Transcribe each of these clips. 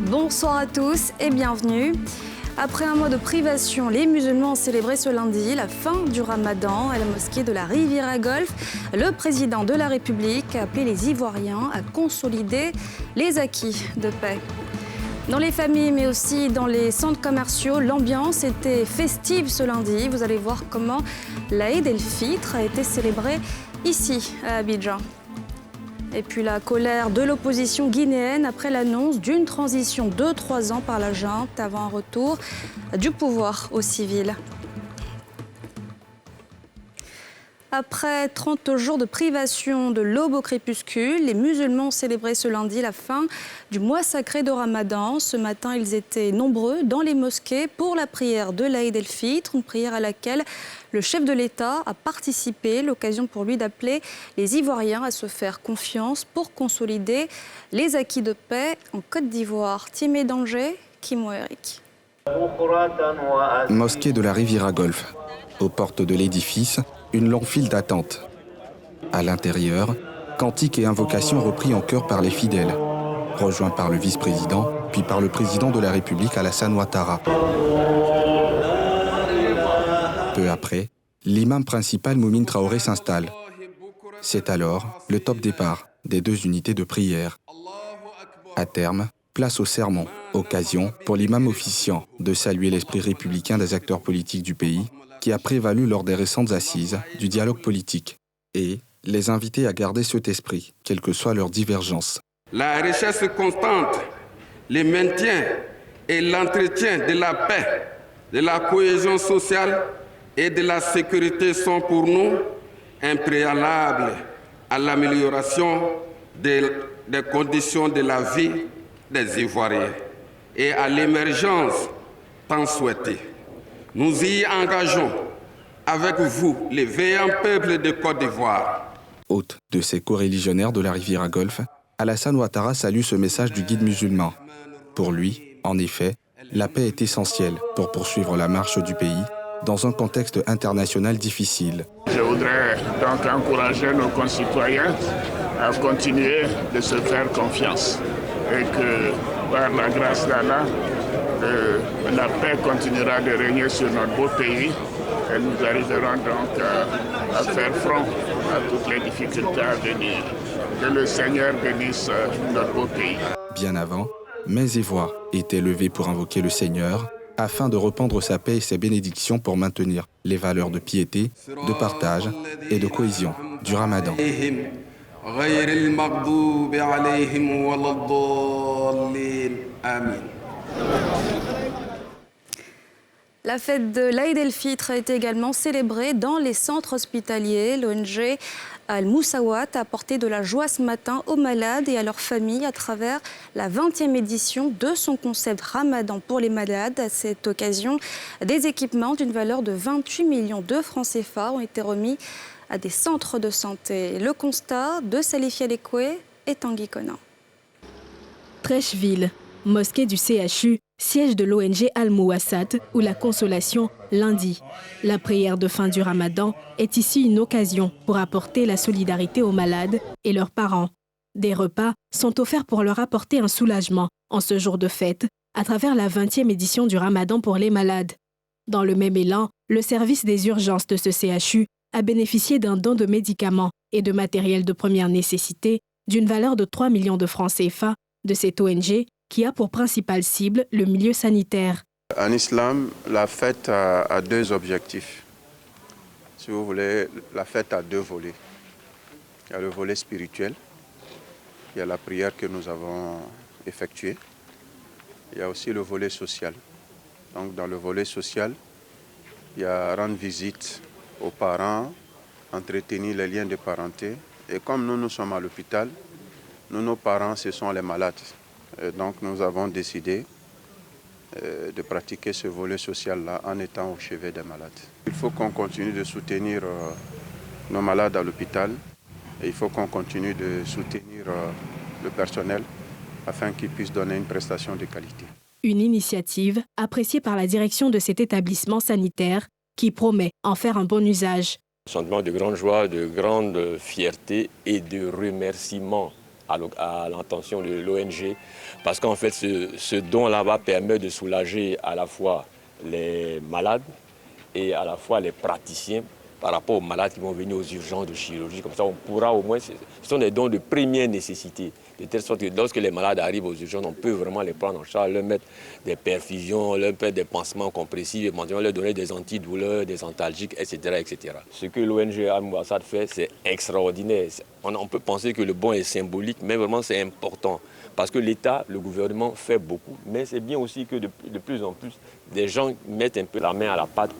Bonsoir à tous et bienvenue. Après un mois de privation, les musulmans ont célébré ce lundi la fin du ramadan à la mosquée de la Riviera Golf. Le président de la République a appelé les Ivoiriens à consolider les acquis de paix. Dans les familles, mais aussi dans les centres commerciaux, l'ambiance était festive ce lundi. Vous allez voir comment l'Aïd el-Fitr a été célébrée ici, à Abidjan. Et puis la colère de l'opposition guinéenne après l'annonce d'une transition de 3 ans par la junte avant un retour du pouvoir aux civils. Après 30 jours de privation de l'aube au crépuscule, les musulmans ont célébré ce lundi la fin du mois sacré de Ramadan. Ce matin, ils étaient nombreux dans les mosquées pour la prière de l'Aïd el-Fitr, une prière à laquelle le chef de l'État a participé, l'occasion pour lui d'appeler les Ivoiriens à se faire confiance pour consolider les acquis de paix en Côte d'Ivoire. Timé Danger, Kimo Eric. Mosquée de la Riviera Golf. Aux portes de l'édifice, une longue file d'attente. À l'intérieur, cantiques et invocations repris en chœur par les fidèles, rejoints par le vice-président, puis par le président de la République Alassane Ouattara. Peu après, l'imam principal Moumine Traoré s'installe. C'est alors le top départ des 2 unités de prière. À terme, place au sermon, occasion pour l'imam officiant de saluer l'esprit républicain des acteurs politiques du pays qui a prévalu lors des récentes assises du dialogue politique et les inviter à garder cet esprit, quelles que soient leurs divergences. La richesse constante, le maintien et l'entretien de la paix, de la cohésion sociale et de la sécurité sont pour nous un préalable à l'amélioration des conditions de la vie des Ivoiriens et à l'émergence tant souhaitée. Nous y engageons avec vous, les veillants peuples de Côte d'Ivoire. Hôte de ces coreligionnaires de la Riviera Golf, Alassane Ouattara salue ce message du guide musulman. Pour lui, en effet, la paix est essentielle pour poursuivre la marche du pays dans un contexte international difficile. Je voudrais donc encourager nos concitoyens à continuer de se faire confiance et que, par la grâce d'Allah, la paix continuera de régner sur notre beau pays et nous arriverons donc à faire front à toutes les difficultés à venir. Que le Seigneur bénisse notre beau pays. Bien avant, mains et voix étaient levées pour invoquer le Seigneur afin de répandre sa paix et ses bénédictions pour maintenir les valeurs de piété, de partage et de cohésion du Ramadan. La fête de l'Aïd el-Fitr a été également célébrée dans les centres hospitaliers. L'ONG Al-Mousawat a apporté de la joie ce matin aux malades et à leurs familles à travers la 20e édition de son concept Ramadan pour les malades. À cette occasion, des équipements d'une valeur de 28 millions de francs CFA ont été remis à des centres de santé. Le constat de Salifia Lekoué et Tanguy Conan. Trècheville, mosquée du CHU, siège de l'ONG Al-Mouwassat, où la consolation lundi. La prière de fin du Ramadan est ici une occasion pour apporter la solidarité aux malades et leurs parents. Des repas sont offerts pour leur apporter un soulagement en ce jour de fête à travers la 20e édition du Ramadan pour les malades. Dans le même élan, le service des urgences de ce CHU a bénéficié d'un don de médicaments et de matériel de première nécessité d'une valeur de 3 millions de francs CFA de cette ONG qui a pour principale cible le milieu sanitaire. En islam, la fête a 2 objectifs. Si vous voulez, la fête a 2 volets. Il y a le volet spirituel, il y a la prière que nous avons effectuée. Il y a aussi le volet social. Donc dans le volet social, il y a rendre visite aux parents, entretenir les liens de parenté. Et comme nous sommes à l'hôpital, nos parents, ce sont les malades. Donc nous avons décidé de pratiquer ce volet social-là en étant au chevet des malades. Il faut qu'on continue de soutenir nos malades à l'hôpital et il faut qu'on continue de soutenir le personnel afin qu'ils puissent donner une prestation de qualité. Une initiative appréciée par la direction de cet établissement sanitaire qui promet en faire un bon usage. Sentiment de grande joie, de grande fierté et de remerciement à l'intention de l'ONG, parce qu'en fait, ce don-là va permettre de soulager à la fois les malades et à la fois les praticiens par rapport aux malades qui vont venir aux urgences de chirurgie. Comme ça, on pourra au moins... Ce sont des dons de première nécessité, de telle sorte que lorsque les malades arrivent aux urgences, on peut vraiment les prendre en charge, leur mettre des perfusions, leur mettre des pansements compressifs, éventuellement leur donner des antidouleurs, des antalgiques, etc. etc. Ce que l'ONG Al-Mouassad fait, c'est extraordinaire. On peut penser que le bon est symbolique, mais vraiment c'est important. Parce que l'État, le gouvernement fait beaucoup, mais c'est bien aussi que de plus en plus, des gens mettent un peu la main à la pâte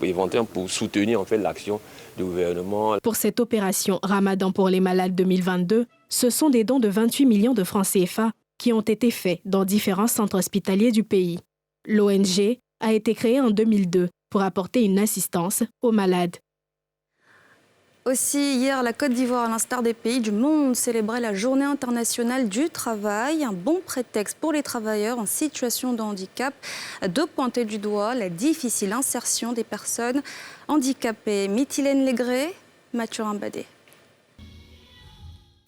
pour soutenir en fait l'action du gouvernement. Pour cette opération Ramadan pour les malades 2022, ce sont des dons de 28 millions de francs CFA qui ont été faits dans différents centres hospitaliers du pays. L'ONG a été créée en 2002 pour apporter une assistance aux malades. Aussi, hier, la Côte d'Ivoire, à l'instar des pays du monde, célébrait la Journée internationale du travail. Un bon prétexte pour les travailleurs en situation de handicap de pointer du doigt la difficile insertion des personnes handicapées. Mythilène Légré, Mathurin Badé.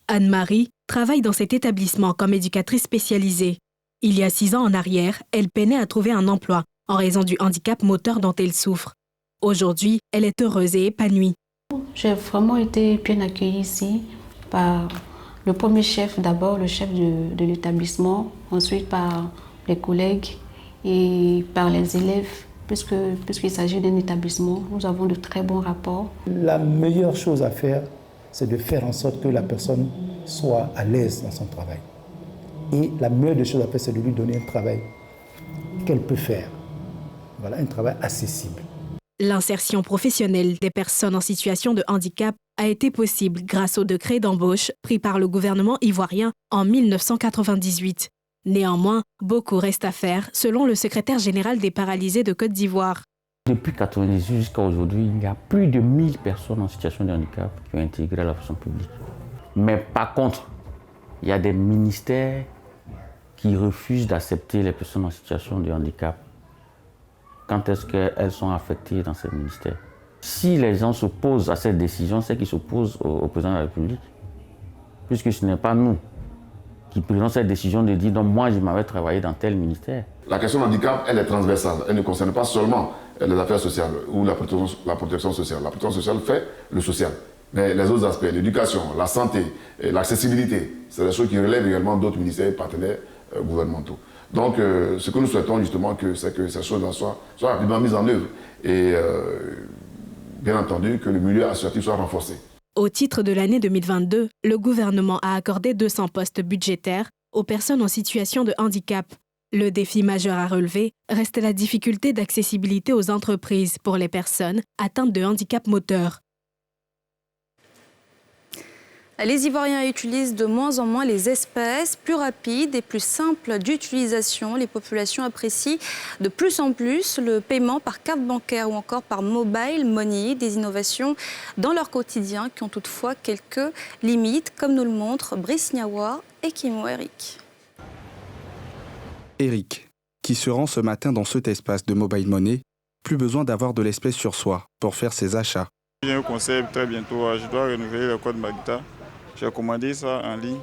Anne-Marie travaille dans cet établissement comme éducatrice spécialisée. Il y a 6 ans en arrière, elle peinait à trouver un emploi en raison du handicap moteur dont elle souffre. Aujourd'hui, elle est heureuse et épanouie. J'ai vraiment été bien accueillie ici par le premier chef, d'abord le chef de l'établissement, ensuite par les collègues et par les élèves, puisqu'il s'agit d'un établissement. Nous avons de très bons rapports. La meilleure chose à faire, c'est de faire en sorte que la personne soit à l'aise dans son travail. Et la meilleure des choses à faire, c'est de lui donner un travail qu'elle peut faire. Voilà, un travail accessible. L'insertion professionnelle des personnes en situation de handicap a été possible grâce au décret d'embauche pris par le gouvernement ivoirien en 1998. Néanmoins, beaucoup reste à faire, selon le secrétaire général des paralysés de Côte d'Ivoire. Depuis 1998 jusqu'à aujourd'hui, il y a plus de 1000 personnes en situation de handicap qui ont intégré la fonction publique. Mais par contre, il y a des ministères qui refusent d'accepter les personnes en situation de handicap. Quand est-ce qu'elles sont affectées dans ces ministères? Si les gens s'opposent à cette décision, c'est qu'ils s'opposent au président de la République. Puisque ce n'est pas nous qui prenons cette décision de dire « non, moi je m'avais travaillé dans tel ministère ». La question du handicap, elle est transversale. Elle ne concerne pas seulement les affaires sociales ou la protection sociale. La protection sociale fait le social. Mais les autres aspects, l'éducation, la santé, l'accessibilité, c'est des choses qui relèvent également d'autres ministères et partenaires gouvernementaux. Donc, ce que nous souhaitons justement, c'est que ces choses-là soient rapidement mises en œuvre et, bien entendu, que le milieu associatif soit renforcé. Au titre de l'année 2022, le gouvernement a accordé 200 postes budgétaires aux personnes en situation de handicap. Le défi majeur à relever reste la difficulté d'accessibilité aux entreprises pour les personnes atteintes de handicap moteur. Les Ivoiriens utilisent de moins en moins les espèces, plus rapides et plus simples d'utilisation. Les populations apprécient de plus en plus le paiement par carte bancaire ou encore par mobile money, des innovations dans leur quotidien qui ont toutefois quelques limites, comme nous le montrent Brice Niawa et Kimo Eric. Eric, qui se rend ce matin dans cet espace de mobile money, plus besoin d'avoir de l'espèce sur soi pour faire ses achats. J'ai un concept très bientôt, je dois renouveler le code Magita. J'ai commandé ça en ligne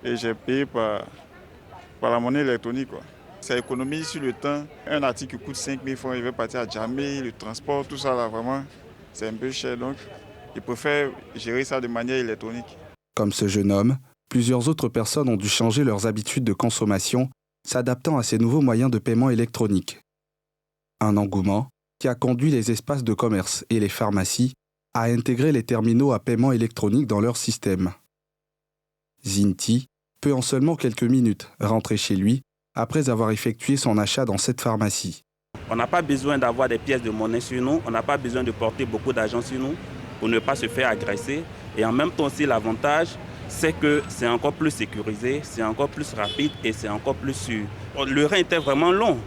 et j'ai payé par la monnaie électronique. Ça économise sur le temps. Un article qui coûte 5 000 francs, il va partir à Djamé, le transport, tout ça là, vraiment, c'est un peu cher. Donc, je préfère gérer ça de manière électronique. Comme ce jeune homme, plusieurs autres personnes ont dû changer leurs habitudes de consommation, s'adaptant à ces nouveaux moyens de paiement électronique. Un engouement qui a conduit les espaces de commerce et les pharmacies à intégrer les terminaux à paiement électronique dans leur système. Zinti peut en seulement quelques minutes rentrer chez lui après avoir effectué son achat dans cette pharmacie. On n'a pas besoin d'avoir des pièces de monnaie sur nous, on n'a pas besoin de porter beaucoup d'argent sur nous pour ne pas se faire agresser. Et en même temps aussi, l'avantage, c'est que c'est encore plus sécurisé, c'est encore plus rapide et c'est encore plus sûr. Le rein était vraiment long.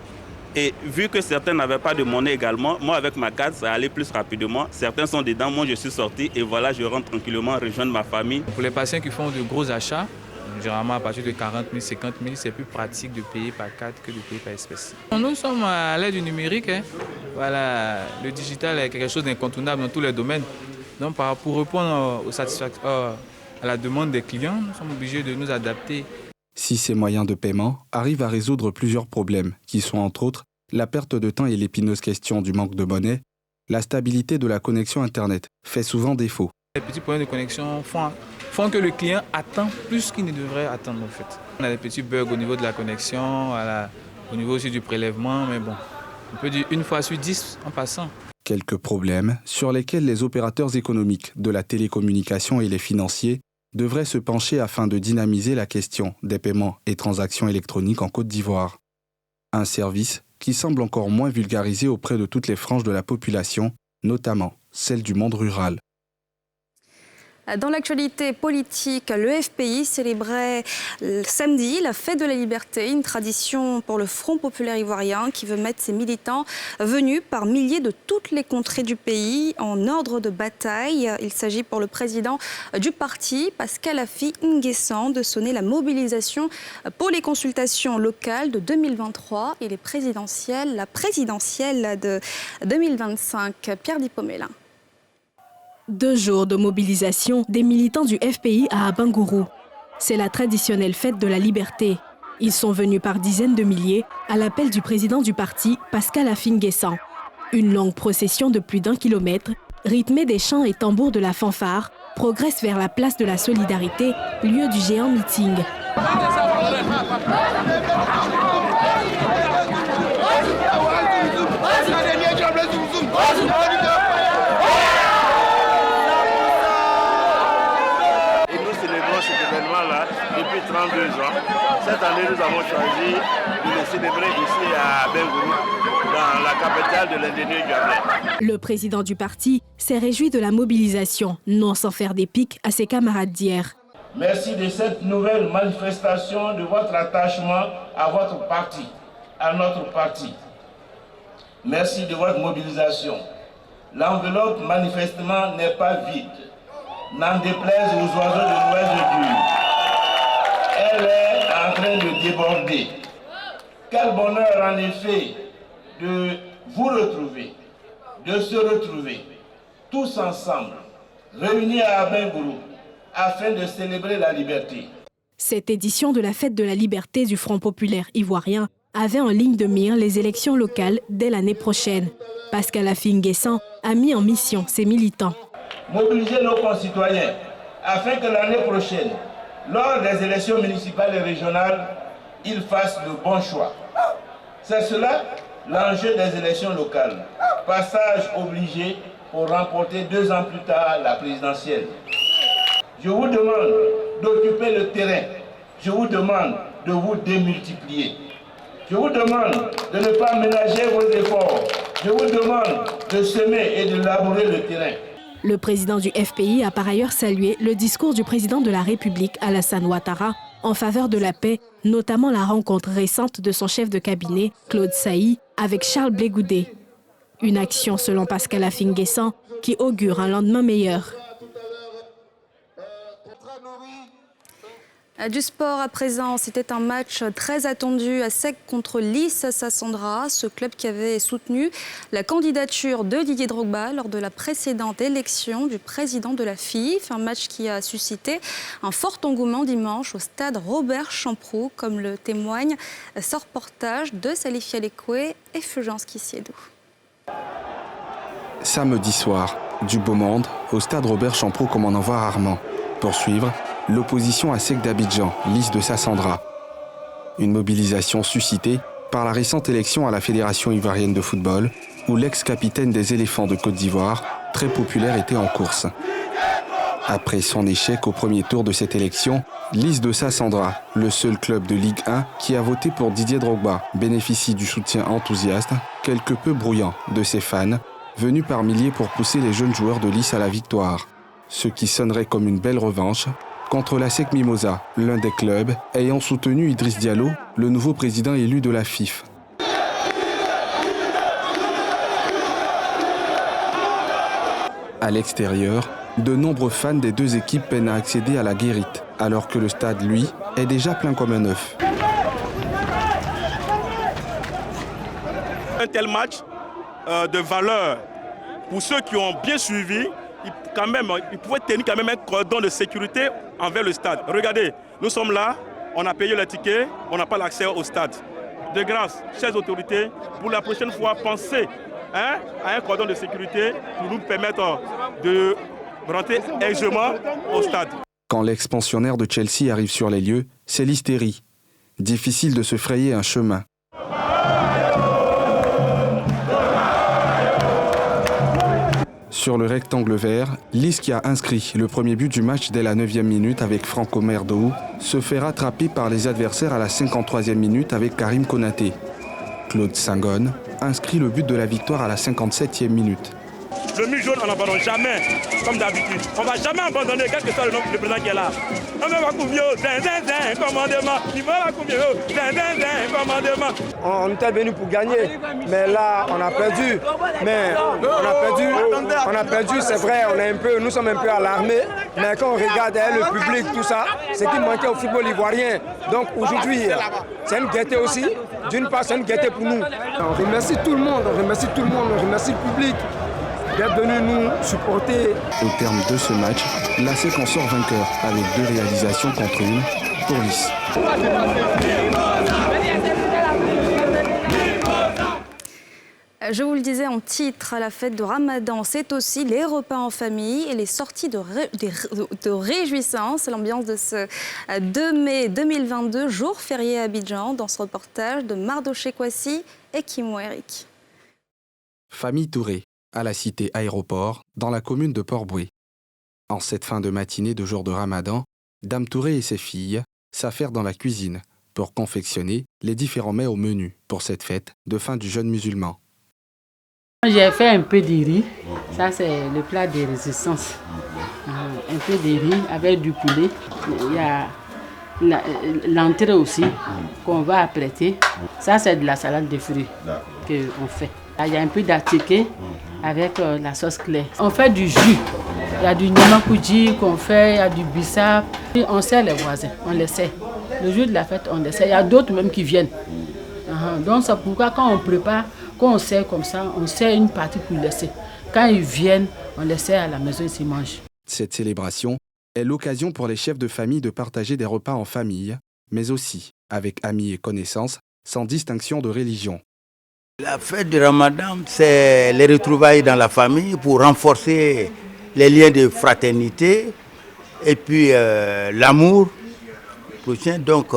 Et vu que certains n'avaient pas de monnaie également, moi avec ma carte, ça allait plus rapidement. Certains sont dedans, moi je suis sorti et voilà, je rentre tranquillement rejoindre ma famille. Pour les patients qui font de gros achats, généralement à partir de 40 000, 50 000, c'est plus pratique de payer par carte que de payer par espèce. Nous sommes à l'ère du numérique. Voilà, le digital est quelque chose d'incontournable dans tous les domaines. Donc pour répondre à la demande des clients, nous sommes obligés de nous adapter. Si ces moyens de paiement arrivent à résoudre plusieurs problèmes, qui sont entre autres la perte de temps et l'épineuse question du manque de monnaie, la stabilité de la connexion Internet fait souvent défaut. Les petits problèmes de connexion font que le client attend plus qu'il ne devrait attendre en fait. On a des petits bugs au niveau de la connexion, au niveau aussi du prélèvement, mais bon, on peut dire une fois sur 10 en passant. Quelques problèmes sur lesquels les opérateurs économiques de la télécommunication et les financiers devraient se pencher afin de dynamiser la question des paiements et transactions électroniques en Côte d'Ivoire. Un service qui semble encore moins vulgarisé auprès de toutes les franges de la population, notamment celle du monde rural. Dans l'actualité politique, le FPI célébrait samedi la fête de la liberté, une tradition pour le Front populaire ivoirien qui veut mettre ses militants venus par milliers de toutes les contrées du pays en ordre de bataille. Il s'agit pour le président du parti, Pascal Affi N'Guessan, de sonner la mobilisation pour les consultations locales de 2023 et la présidentielle de 2025. Pierre Dipomela. 2 jours de mobilisation des militants du FPI à Abangourou. C'est la traditionnelle fête de la liberté. Ils sont venus par dizaines de milliers à l'appel du président du parti, Pascal Affi N'Guessan. Une longue procession de plus d'1 kilomètre, rythmée des chants et tambours de la fanfare, progresse vers la place de la Solidarité, lieu du géant meeting. Depuis 32 ans. Cette année, nous avons choisi de le célébrer ici à Abangourou, dans la capitale de l'Indénié Gabon. Le président du parti s'est réjoui de la mobilisation, non sans faire des piques à ses camarades d'hier. Merci de cette nouvelle manifestation de votre attachement à votre parti, à notre parti. Merci de votre mobilisation. L'enveloppe manifestement n'est pas vide. N'en déplaise aux oiseaux de mauvaise augure. Elle est en train de déborder. Quel bonheur en effet de vous retrouver, de se retrouver tous ensemble, réunis à Abangourou, afin de célébrer la liberté. Cette édition de la fête de la liberté du Front populaire ivoirien avait en ligne de mire les élections locales dès l'année prochaine. Pascal Affi N'Guessan a mis en mission ses militants. Mobiliser nos concitoyens afin que l'année prochaine, lors des élections municipales et régionales, ils fassent le bon choix. C'est cela l'enjeu des élections locales. Passage obligé pour remporter 2 ans plus tard la présidentielle. Je vous demande d'occuper le terrain. Je vous demande de vous démultiplier. Je vous demande de ne pas ménager vos efforts. Je vous demande de semer et de labourer le terrain. Le président du FPI a par ailleurs salué le discours du président de la République, Alassane Ouattara, en faveur de la paix, notamment la rencontre récente de son chef de cabinet, Claude Sailly, avec Charles Blé Goudé. Une action, selon Pascal Affi N'Guessan, qui augure un lendemain meilleur. Du sport à présent, c'était un match très attendu à Sec contre l'IS Sassandra, ce club qui avait soutenu la candidature de Didier Drogba lors de la précédente élection du président de la FIF. Un match qui a suscité un fort engouement dimanche au stade Robert Champroux, comme le témoigne ce reportage de Salif Yalekwe et Fulgence Kissiedou. Samedi soir, du beau monde au stade Robert Champroux comme on en voit rarement. Pour suivre l'opposition à Sec d'Abidjan, l'IS de Sassandra. Une mobilisation suscitée par la récente élection à la Fédération ivoirienne de football, où l'ex-capitaine des éléphants de Côte d'Ivoire, très populaire, était en course. Après son échec au premier tour de cette élection, l'IS de Sassandra, le seul club de Ligue 1 qui a voté pour Didier Drogba, bénéficie du soutien enthousiaste, quelque peu bruyant, de ses fans, venus par milliers pour pousser les jeunes joueurs de l'IS à la victoire. Ce qui sonnerait comme une belle revanche contre la Sec Mimosa, l'un des clubs ayant soutenu Idriss Diallo, le nouveau président élu de la FIF. À l'extérieur, de nombreux fans des 2 équipes peinent à accéder à la guérite, alors que le stade, lui, est déjà plein comme un œuf. Un tel match de valeur pour ceux qui ont bien suivi il pouvait tenir quand même un cordon de sécurité envers le stade. Regardez, nous sommes là, on a payé le ticket, on n'a pas l'accès au stade. De grâce, chères autorités, pour la prochaine fois, pensez à un cordon de sécurité pour nous permettre de rentrer aisément au stade. Quand l'ex-pensionnaire de Chelsea arrive sur les lieux, c'est l'hystérie. Difficile de se frayer un chemin. Sur le rectangle vert, Lys, qui a inscrit le premier but du match dès la 9e minute avec Franco Merdou, se fait rattraper par les adversaires à la 53e minute avec Karim Konaté. Claude Senghone inscrit le but de la victoire à la 57e minute. Le mur jaune, on n'abandonne jamais, comme d'habitude. On ne va jamais abandonner, quel que soit le président qui est là. On était venu pour gagner, mais là, on a perdu. C'est vrai, nous sommes un peu alarmés. Mais quand on regarde le public, tout ça, c'est qu'il manquait au football ivoirien. Donc aujourd'hui, c'est une gaieté aussi. D'une part, c'est une gaieté pour nous. On remercie tout le monde, on remercie le public d'être venu nous supporter. Au terme de ce match, l'ASEC en sort vainqueur avec 2 réalisations contre 1 pour Lys. Je vous le disais en titre, la fête de Ramadan, c'est aussi les repas en famille et les sorties de réjouissance. L'ambiance de ce 2 mai 2022, jour férié à Abidjan, dans ce reportage de Mardoché Kwasi et Kimmo Eric. Famille Touré, à la cité Aéroport, dans la commune de Port-Boué. En cette fin de matinée de jour de Ramadan, Dame Touré et ses filles s'affairent dans la cuisine pour confectionner les différents mets au menu pour cette fête de fin du jeûne musulman. J'ai fait un peu de riz, ça c'est le plat de résistance. Un peu de riz avec du poulet. Il y a l'entrée aussi qu'on va apprêter. Ça c'est de la salade de fruits qu'on fait. Il y a un peu d'attiqué avec la sauce claire. On fait du jus. Il y a du namakoudji qu'on fait, il y a du bissap. On sert les voisins, on les sert. Le jour de la fête, on les sert. Il y a d'autres même qui viennent. Donc c'est pourquoi quand on prépare, quand on sert comme ça, on sert une partie pour laisser. Quand ils viennent, on les sert à la maison, ils mangent. Cette célébration est l'occasion pour les chefs de famille de partager des repas en famille, mais aussi avec amis et connaissances, sans distinction de religion. La fête du Ramadan, c'est les retrouvailles dans la famille pour renforcer les liens de fraternité et puis l'amour. Donc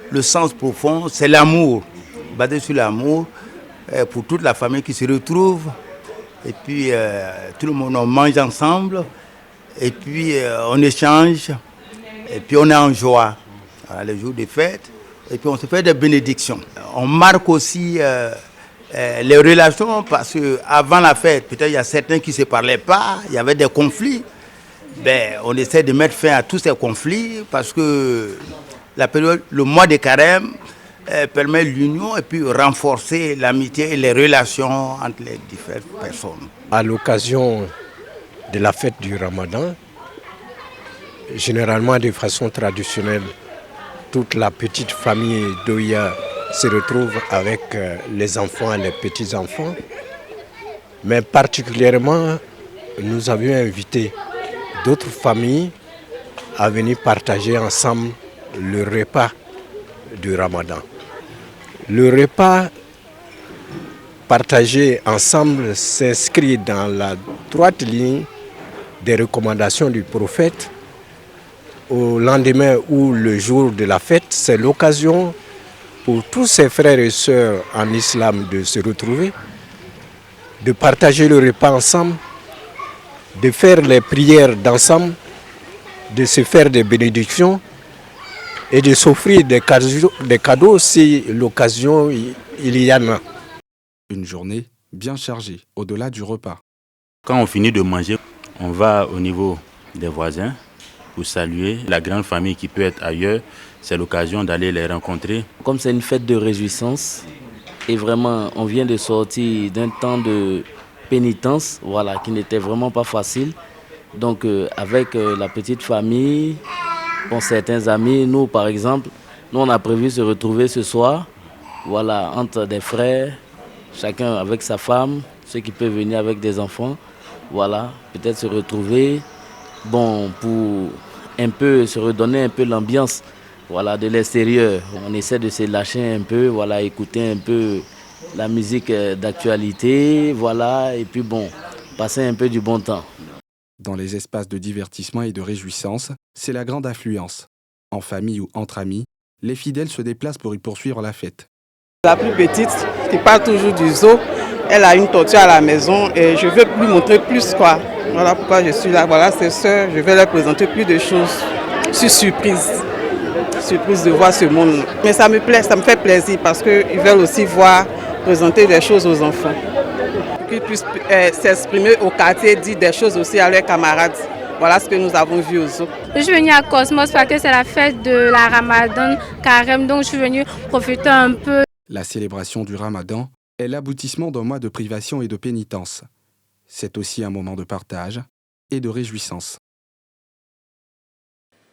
le sens profond, c'est l'amour, basé sur l'amour pour toute la famille qui se retrouve. Et puis tout le monde on mange ensemble et puis on échange et puis on est en joie les jours de fête et puis on se fait des bénédictions. On marque aussi les relations parce qu'avant la fête, peut-être il y a certains qui ne se parlaient pas, il y avait des conflits. On essaie de mettre fin à tous ces conflits parce que la période, le mois de carême permet l'union et puis renforcer l'amitié et les relations entre les différentes personnes. À l'occasion de la fête du Ramadan, généralement de façon traditionnelle, toute la petite famille d'Oya se retrouve avec les enfants et les petits-enfants. Mais particulièrement, nous avions invité d'autres familles à venir partager ensemble le repas du Ramadan. Le repas partagé ensemble s'inscrit dans la droite ligne des recommandations du prophète. Au lendemain ou le jour de la fête, c'est l'occasion pour tous ses frères et sœurs en islam de se retrouver, de partager le repas ensemble, de faire les prières d'ensemble, de se faire des bénédictions et de s'offrir des cadeaux si l'occasion il y en a. Une journée bien chargée au-delà du repas. Quand on finit de manger, on va au niveau des voisins pour saluer la grande famille qui peut être ailleurs. C'est l'occasion d'aller les rencontrer. Comme c'est une fête de réjouissance et vraiment on vient de sortir d'un temps de pénitence, voilà, qui n'était vraiment pas facile. Donc avec la petite famille, bon, certains amis, nous par exemple, nous on a prévu se retrouver ce soir, voilà, entre des frères, chacun avec sa femme, ceux qui peuvent venir avec des enfants. voilà, peut-être se retrouver, bon, pour un peu se redonner un peu l'ambiance, voilà, de l'extérieur. On essaie de se lâcher un peu, voilà, écouter un peu la musique d'actualité, voilà, et puis bon, passer un peu du bon temps. Dans les espaces de divertissement et de réjouissance, c'est la grande affluence. En famille ou entre amis, les fidèles se déplacent pour y poursuivre la fête. La plus petite, qui part toujours du zoo, elle a une tortue à la maison et je veux lui montrer plus quoi. Voilà pourquoi je suis là. Voilà ses soeurs, je vais leur présenter plus de choses. Je suis surprise de voir ce monde. Mais ça me plaît, ça me fait plaisir parce qu'ils veulent aussi voir, présenter des choses aux enfants. Qu'ils puissent s'exprimer au quartier, dire des choses aussi à leurs camarades. Voilà ce que nous avons vu aux zoo. Je suis venue à Cosmos parce que c'est la fête de la Ramadan Carême, donc je suis venue profiter un peu. La célébration du Ramadan est l'aboutissement d'un mois de privation et de pénitence. C'est aussi un moment de partage et de réjouissance.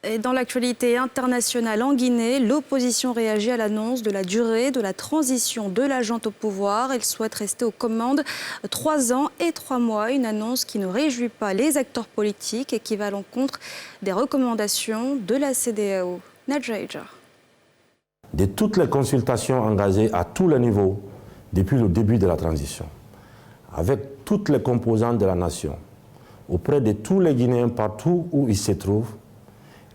Et dans l'actualité internationale en Guinée, l'opposition réagit à l'annonce de la durée de la transition de la junte au pouvoir. Elle souhaite rester aux commandes 3 ans et 3 mois. Une annonce qui ne réjouit pas les acteurs politiques et qui va à l'encontre des recommandations de la CEDEAO. Nadja Ejar. De toutes les consultations engagées à tous les niveaux depuis le début de la transition, avec toutes les composantes de la nation, auprès de tous les Guinéens partout où ils se trouvent,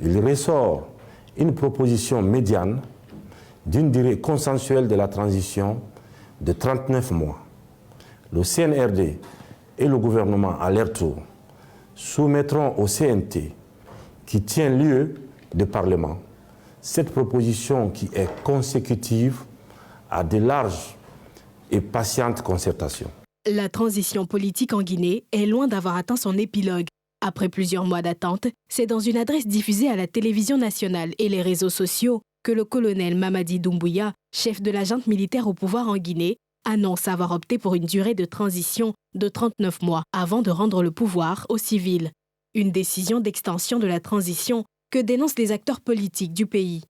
il ressort une proposition médiane d'une durée consensuelle de la transition de 39 mois. Le CNRD et le gouvernement, à leur tour, soumettront au CNT, qui tient lieu de Parlement, cette proposition qui est consécutive à de larges et patientes concertations. La transition politique en Guinée est loin d'avoir atteint son épilogue. Après plusieurs mois d'attente, c'est dans une adresse diffusée à la télévision nationale et les réseaux sociaux que le colonel Mamadi Doumbouya, chef de la junte militaire au pouvoir en Guinée, annonce avoir opté pour une durée de transition de 39 mois avant de rendre le pouvoir aux civils. Une décision d'extension de la transition que dénoncent les acteurs politiques du pays.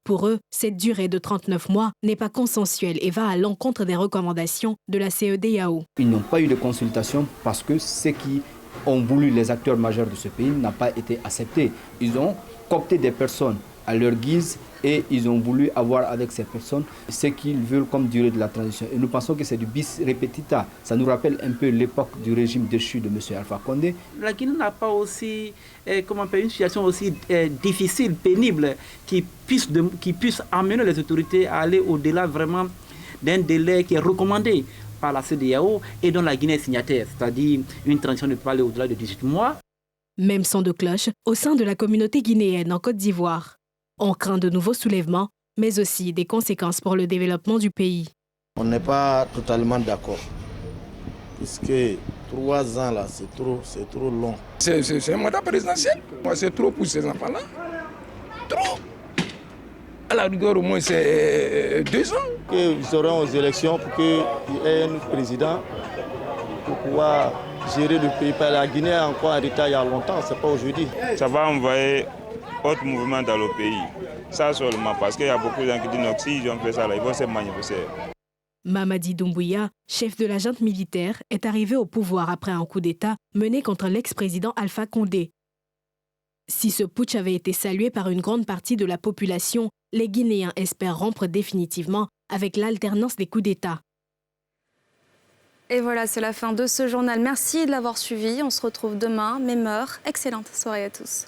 Pour eux, cette durée de 39 mois n'est pas consensuelle et va à l'encontre des recommandations de la CEDEAO. Ils n'ont pas eu de consultation parce que ce qui ont voulu les acteurs majeurs de ce pays n'a pas été accepté. Ils ont coopté des personnes à leur guise et ils ont voulu avoir avec ces personnes ce qu'ils veulent comme durée de la transition. Et nous pensons que c'est du bis repetita. Ça nous rappelle un peu l'époque du régime déchu de M. Alpha Condé. La Guinée n'a pas aussi une situation aussi difficile, pénible, qui puisse amener les autorités à aller au-delà vraiment d'un délai qui est recommandé par la CEDEAO et dont la Guinée est signataire, c'est-à-dire une transition ne peut pas aller au-delà de 18 mois. Même son de cloche au sein de la communauté guinéenne en Côte d'Ivoire. On craint de nouveaux soulèvements, mais aussi des conséquences pour le développement du pays. On n'est pas totalement d'accord, puisque 3 ans là, c'est trop long. C'est un mandat présidentiel. Moi, c'est trop pour ces enfants-là. Trop. À la rigueur, au moins, c'est 2 ans. Ils seront aux élections pour qu'il y ait un président pour pouvoir gérer le pays. La Guinée est encore en retard il y a longtemps, c'est pas aujourd'hui. Ça va envoyer autre mouvement dans le pays. Ça seulement, parce qu'il y a beaucoup de gens qui disent que si ils ont fait ça, là, ils vont se manifester. Mamadi Doumbouya, chef de la junte militaire, est arrivé au pouvoir après un coup d'État mené contre l'ex-président Alpha Condé. Si ce putsch avait été salué par une grande partie de la population, les Guinéens espèrent rompre définitivement avec l'alternance des coups d'État. Et voilà, c'est la fin de ce journal. Merci de l'avoir suivi. On se retrouve demain, même heure. Excellente soirée à tous.